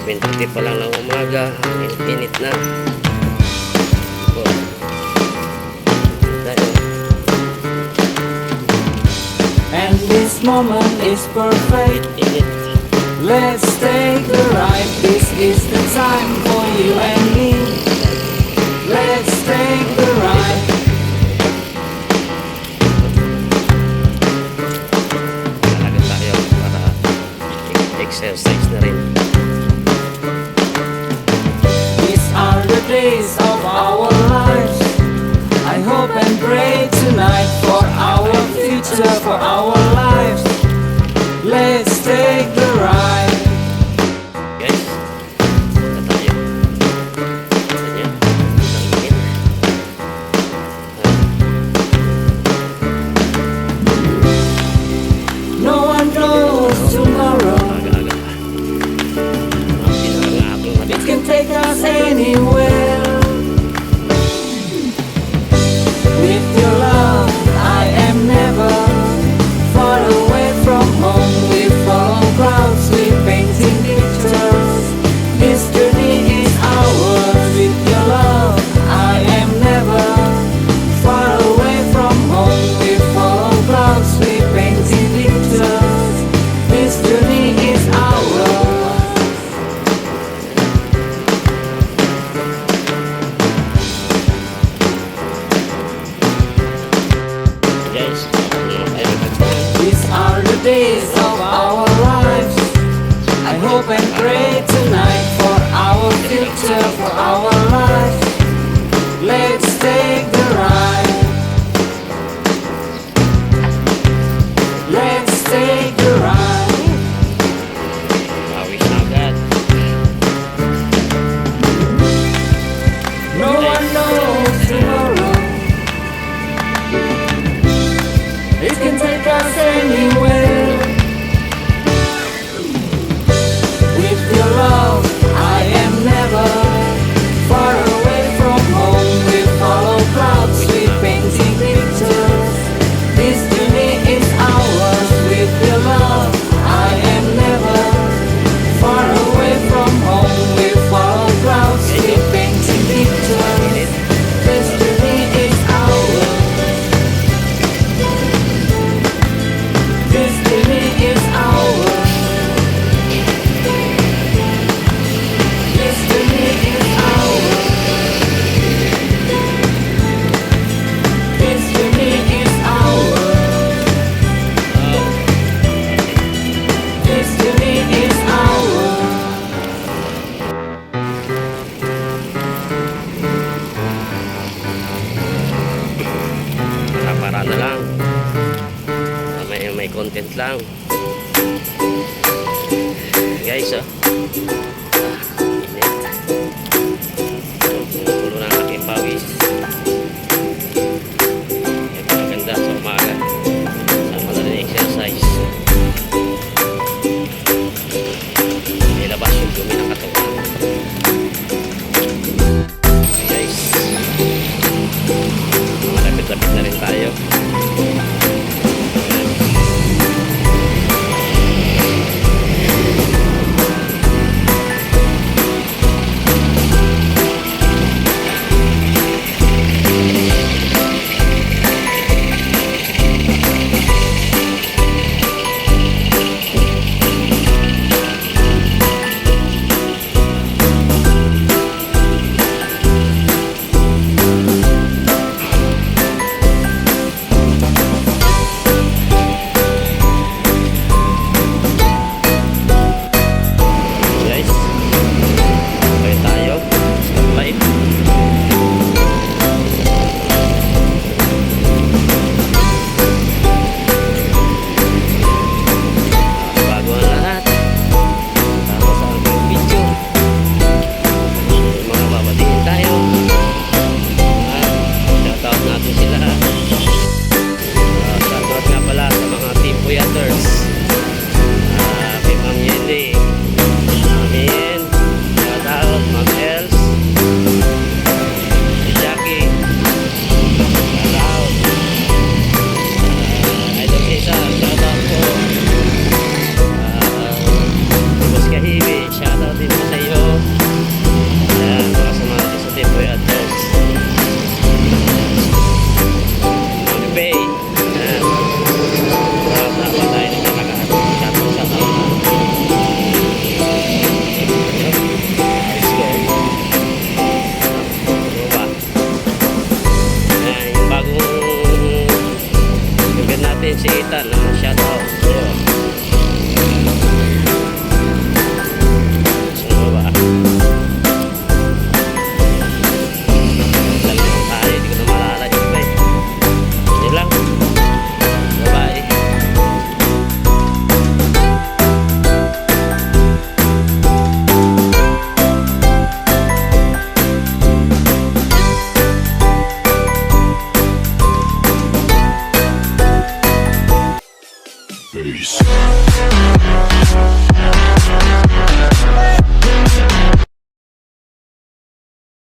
7:30 pa lang ng umaga, ang init na. And this moment is perfect. Let's take the ride. This is the time for you and me. Let's take the ride. Talaga tayo para exercise na rin. These are the days of our lives. I hope and pray tonight for our future, for our lives. Let's take the ride. Guys, na tayo. Tignan nyo, ang init. No one knows tomorrow. Aga-aga pa. Ang aking mata. It can take us anywhere. With your love, I am never far away from home. We follow crowds, we painting pictures. This journey is ours. With your love, I am never far away from home. We follow crowds, we painting pictures. This journey is ours. Guys, tayo nagpagpapalala. These are the days of our lives. I hope and pray tonight for our future, for our lives. Let's take the ride. Let's take the ride. Pawis na agad. No one knows tomorrow. It can take us anywhere. With your love, I am never far away from home. We follow clouds, we painting pictures. This journey is ours. With your love, I am never far away from home. We follow clouds, we painting pictures. This journey is ours. This journey is ours. This journey is ours. This journey is ours. This journey is ours. Para na lang. May content lang. Guys, oh. Init. Pulo na ang aking pawis. Ito maganda sa umaga. Sa madaling exercise. Ilabas yung dumi ng katawan. Guys, malapit-lapit na rin tayo. din po sa iyo. Ayan, mga samahan din sa Team Boy Advance. Money Bay. Ayan. Tama tayo ng kalagaan. Shout out. Let's go. Ano ba? Ayan, yung bagong sugar natin si Ethan. Shout out. Ayan. Sino ba? Lalang tayo, hindi ko na maalala yung iba eh. Yun lang. Bye-bye. Peace.